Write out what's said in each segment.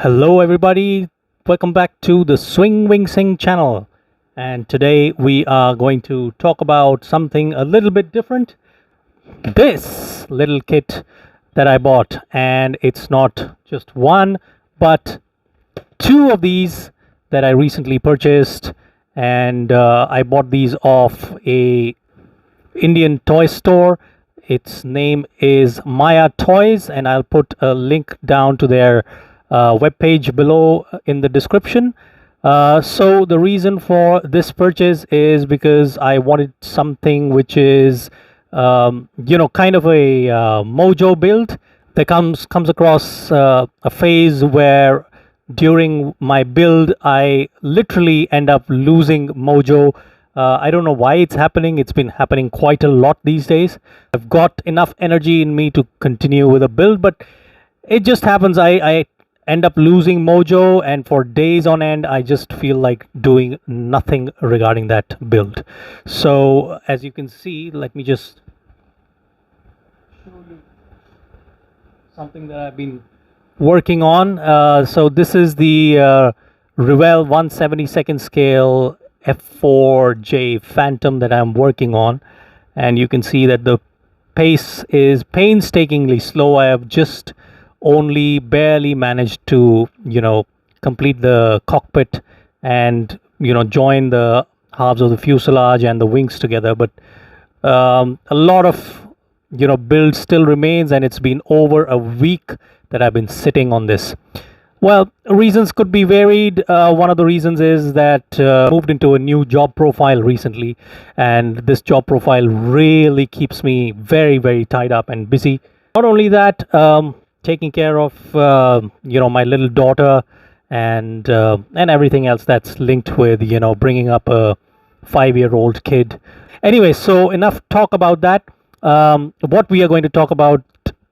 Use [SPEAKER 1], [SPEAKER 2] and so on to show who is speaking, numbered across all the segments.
[SPEAKER 1] Hello everybody, welcome back to the Swing Wing Sing channel, and today we are going to talk about something a little bit different. This little kit that I bought, and it's not just one but two of these that I recently purchased, and I bought these off a Indian toy store. Its name is Maya Toys, and I'll put a link down to their webpage below in the description. So the reason for this purchase is because I wanted something which is, kind of a mojo build. There comes across a phase where during my build I literally end up losing mojo. I don't know why it's happening. It's been happening quite a lot these days. I've got enough energy in me to continue with a build, but it just happens. I end up losing mojo, and for days on end, I just feel like doing nothing regarding that build. So, as you can see, let me just show you something that I've been working on. So this is the Revell 1/72nd scale F4J Phantom that I'm working on, and you can see that the pace is painstakingly slow. I have just only barely managed to complete the cockpit and join the halves of the fuselage and the wings together, but a lot of build still remains, and it's been over a week that I've been sitting on this. Well, reasons could be varied. One of the reasons is that moved into a new job profile recently, and this job profile really keeps me very, very tied up and busy. Not only that, taking care of my little daughter and everything else that's linked with bringing up a 5-year-old kid. Anyway, so enough talk about that. What we are going to talk about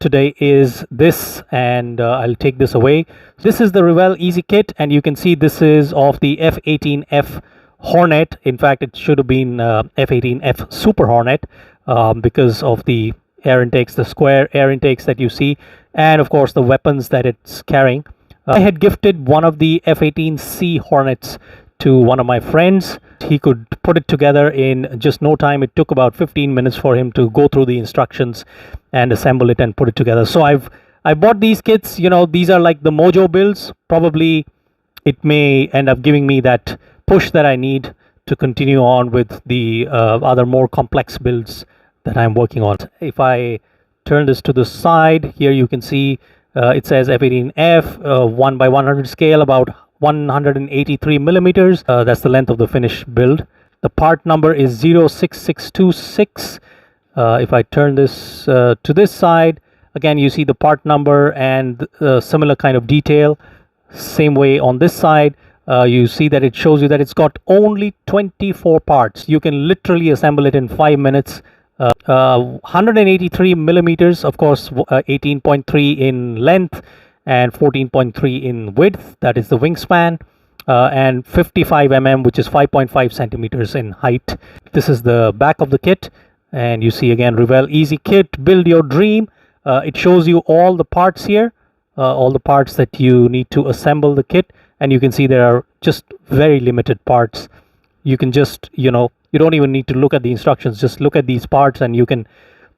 [SPEAKER 1] today is this, and I'll take this away. This is the Revell Easy Kit, and you can see this is of the F-18F Hornet. In fact, it should have been F-18F Super Hornet because of the air intakes, the square air intakes that you see, and of course the weapons that it's carrying. I had gifted one of the F-18C Hornets to one of my friends. He could put it together in just no time. It took about 15 minutes for him to go through the instructions and assemble it and put it together. So I bought these kits. These are like the mojo builds. Probably it may end up giving me that push that I need to continue on with the other more complex builds that I'm working on. If I turn this to the side, here you can see it says F-18F 1/100 scale, about 183 millimeters. That's the length of the finished build. The part number is 06626. If I turn this to this side, again you see the part number and similar kind of detail. Same way on this side, you see that it shows you that it's got only 24 parts. You can literally assemble it in 5 minutes. 183 millimeters, of course, 18.3 in length and 14.3 in width. That is the wingspan, and 55 mm, which is 5.5 centimeters in height. This is the back of the kit, and you see again Revell Easy Kit, build your dream. It shows you all the parts here, all the parts that you need to assemble the kit, and you can see there are just very limited parts. You can just you don't even need to look at the instructions, just look at these parts and you can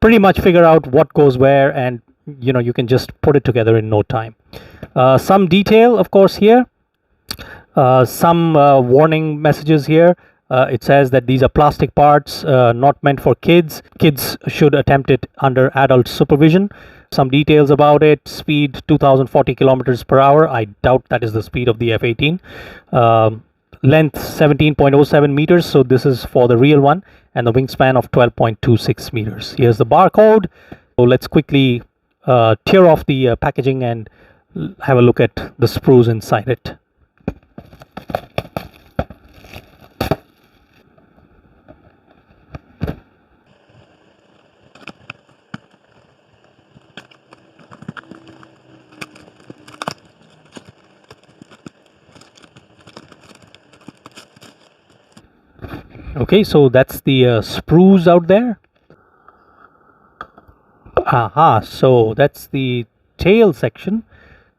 [SPEAKER 1] pretty much figure out what goes where, and you can just put it together in no time. Some detail, of course, here. Some warning messages here. It says that these are plastic parts, not meant for kids. Kids should attempt it under adult supervision. Some details about it: speed 2040 kilometers per hour. I doubt that is the speed of the F-18. Length 17.07 meters, so this is for the real one, and the wingspan of 12.26 meters. Here's the barcode. So let's quickly tear off the packaging and have a look at the sprues inside it. Okay, so that's the sprues out there. Aha, so that's the tail section.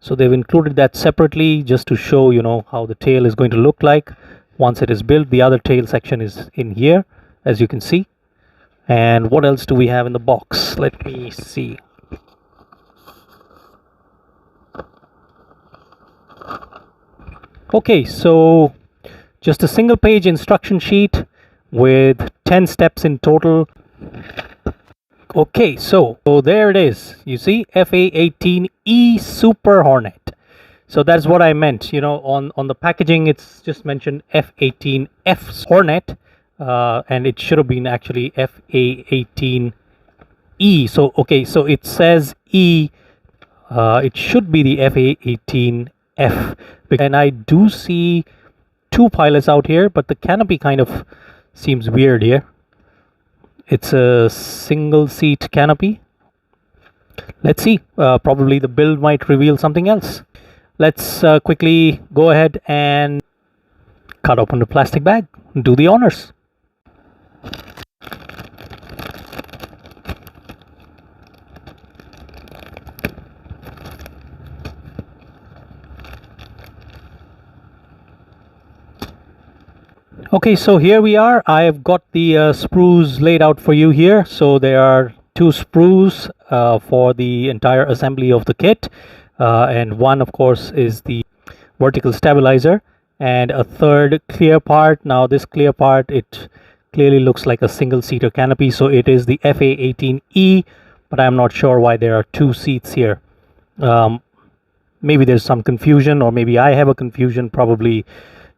[SPEAKER 1] So they've included that separately just to show, you know, how the tail is going to look like once it is built. The other tail section is in here, as you can see. And what else do we have in the box? Let me see. Okay, so just a single page instruction sheet with 10 steps in total. Okay, so there it is. You see, F-18E Super Hornet. So that's what I meant. You know, on the packaging, it's just mentioned F-18F Hornet, and it should have been actually F-18E. So okay, so it says E. It should be the F-18F, and I do see two pilots out here, but the canopy kind of seems weird here. It's a single seat canopy. Let's see, probably the build might reveal something else. Let's quickly go ahead and cut open the plastic bag, do the honors. Okay, so here we are. I've got the sprues laid out for you here. So there are two sprues for the entire assembly of the kit, and one of course is the vertical stabilizer, and a third clear part. Now this clear part, it clearly looks like a single seater canopy, so it is the FA18E, but I'm not sure why there are two seats here. Maybe there's some confusion, or maybe I have a confusion. Probably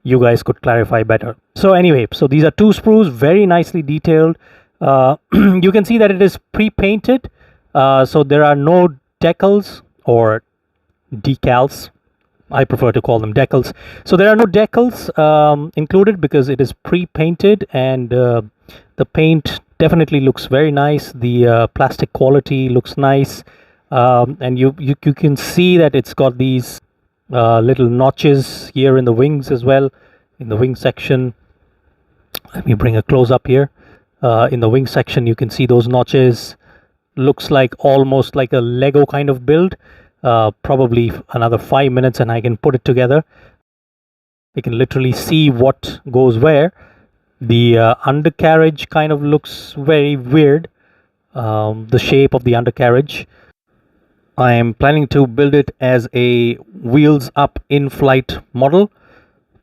[SPEAKER 1] you guys could clarify better. So anyway, so these are two sprues, very nicely detailed. You can see that it is pre-painted, so there are no decals or decals. I prefer to call them decals. So there are no decals included because it is pre-painted, and the paint definitely looks very nice. The plastic quality looks nice, and you can see that it's got these little notches here in the wings as well, in the wing section. Let me bring a close up here. In the wing section you can see those notches. Looks like almost like a Lego kind of build. Probably another 5 minutes and I can put it together. You can literally see what goes where. The undercarriage kind of looks very weird, the shape of the undercarriage. I am planning to build it as a wheels up in-flight model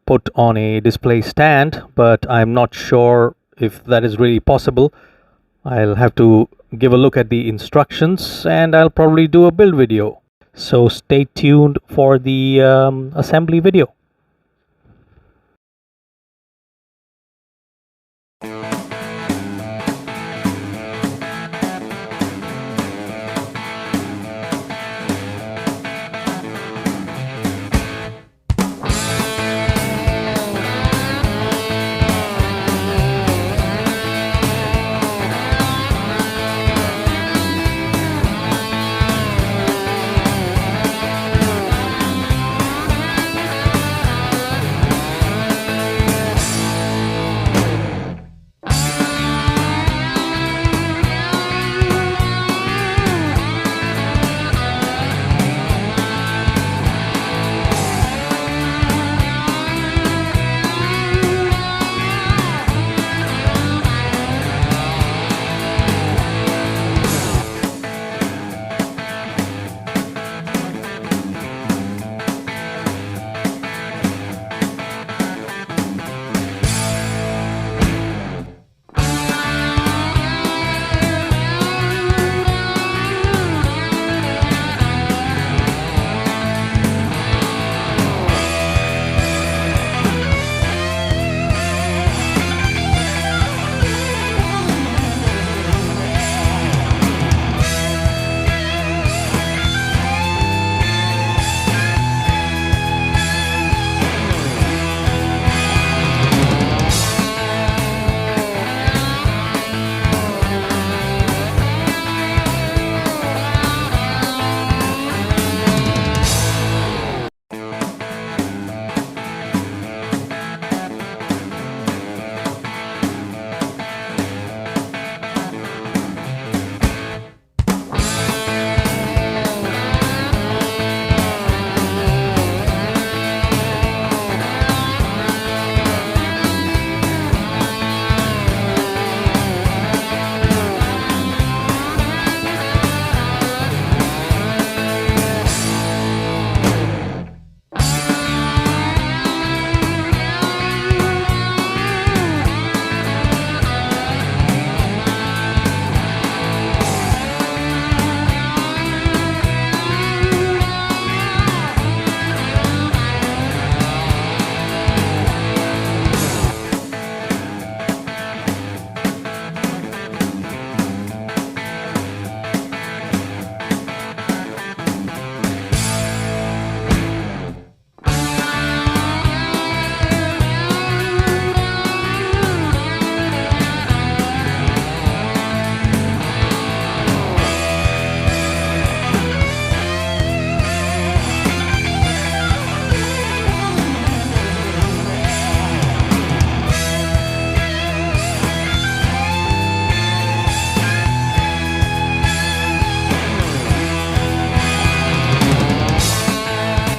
[SPEAKER 1] put on a display stand, but I'm not sure if that is really possible. I'll have to give a look at the instructions and I'll probably do a build video. So stay tuned for the assembly video.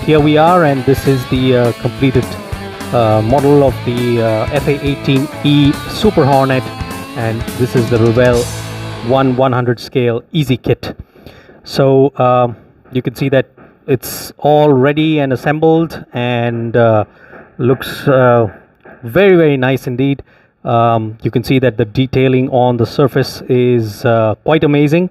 [SPEAKER 1] here we are, and this is the completed model of the F-18E Super Hornet, and this is the Revell 1/100 scale easy kit. So you can see that it's all ready and assembled, and looks very nice indeed. You can see that the detailing on the surface is quite amazing.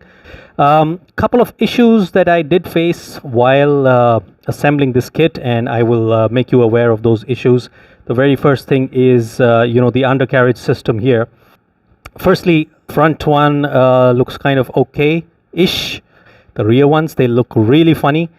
[SPEAKER 1] Couple of issues that I did face while assembling this kit, and I will make you aware of those issues. The very first thing is the undercarriage system here. Firstly, front one looks kind of okay-ish. The rear ones, they look really funny.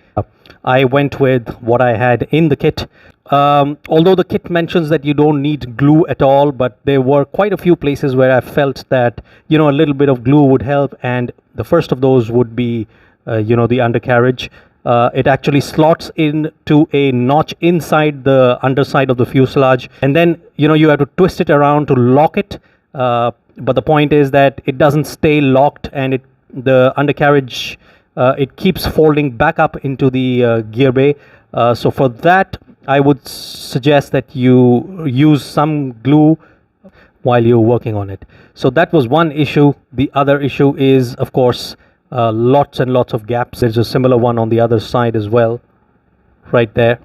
[SPEAKER 1] I went with what I had in the kit. Although the kit mentions that you don't need glue at all, but there were quite a few places where I felt that a little bit of glue would help, and the first of those would be the undercarriage. It actually slots into a notch inside the underside of the fuselage, and then you have to twist it around to lock it. But the point is that it doesn't stay locked, and the undercarriage it keeps folding back up into the gear bay. So for that, I would suggest that you use some glue while you're working on it. So that was one issue. The other issue is, of course, lots and lots of gaps. There's a similar one on the other side as well, right there.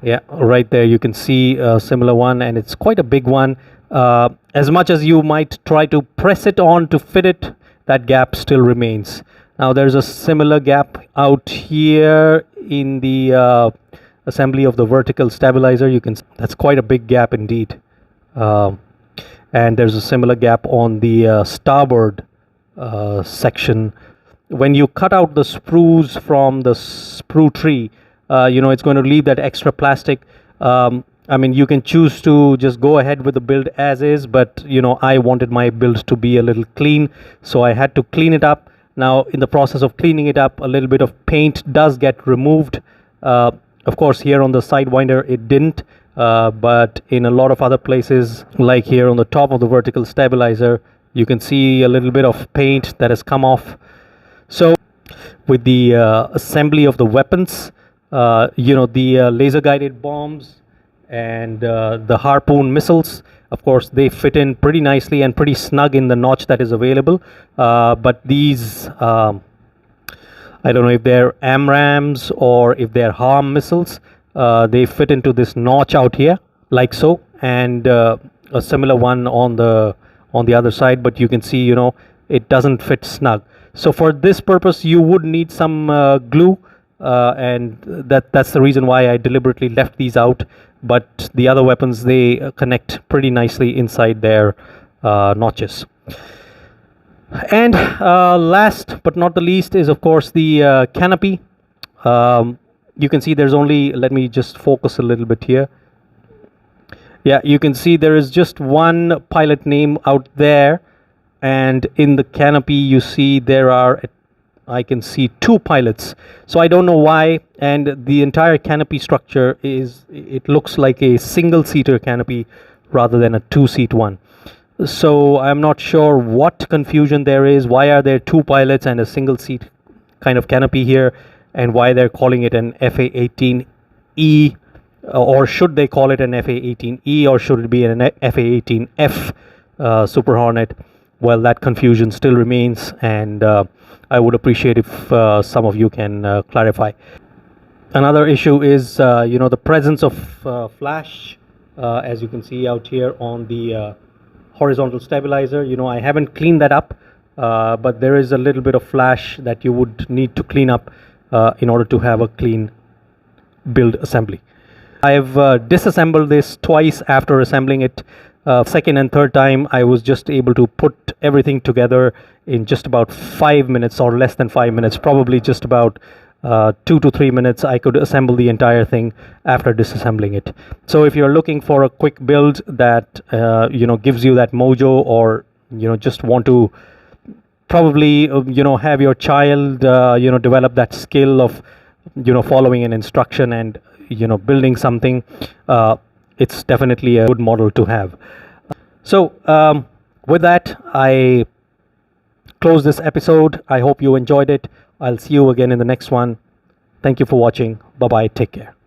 [SPEAKER 1] Yeah, right there you can see a similar one, and it's quite a big one. As much as you might try to press it on to fit it, that gap still remains. Now there's a similar gap out here in the assembly of the vertical stabilizer. You can see that's quite a big gap indeed. And there's a similar gap on the starboard section. When you cut out the sprues from the sprue tree, it's going to leave that extra plastic. I mean, you can choose to just go ahead with the build as is, but I wanted my build to be a little clean, so I had to clean it up. Now, in the process of cleaning it up, a little bit of paint does get removed. Of course, here on the sidewinder, it didn't, but in a lot of other places, like here on the top of the vertical stabilizer, you can see a little bit of paint that has come off. So, with the assembly of the weapons, the laser-guided bombs and the harpoon missiles, of course, they fit in pretty nicely and pretty snug in the notch that is available. But these, I don't know if they're AMRAAMs or if they're HARM missiles, they fit into this notch out here, like so, and a similar one on the other side. But you can see, it doesn't fit snug. So for this purpose, you would need some glue. And that's the reason why I deliberately left these out. But the other weapons, they connect pretty nicely inside their notches. And last but not the least is, of course, the canopy. You can see there's only, let me just focus a little bit here. Yeah, you can see there is just one pilot name out there, and in the canopy you see there are, I can see two pilots. So I don't know why, and the entire canopy structure it looks like a single-seater canopy rather than a two-seat one. So I'm not sure what confusion there is. Why are there two pilots and a single-seat kind of canopy here, and why they're calling it an F-18E, or should they call it an F-18E, or should it be an F-18F Super Hornet? Well, that confusion still remains, and I would appreciate if some of you can clarify. Another issue is, the presence of flash, as you can see out here on the horizontal stabilizer. I haven't cleaned that up, but there is a little bit of flash that you would need to clean up in order to have a clean build assembly. I've disassembled this twice after assembling it. Second and third time, I was just able to put everything together in just about 5 minutes, or less than 5 minutes, probably just about 2 to 3 minutes. I could assemble the entire thing after disassembling it. So if you're looking for a quick build that gives you that mojo, or just want to probably have your child develop that skill of following an instruction and building something, it's definitely a good model to have. So with that, I close this episode. I hope you enjoyed it. I'll see you again in the next one. Thank you for watching. Bye bye. Take care.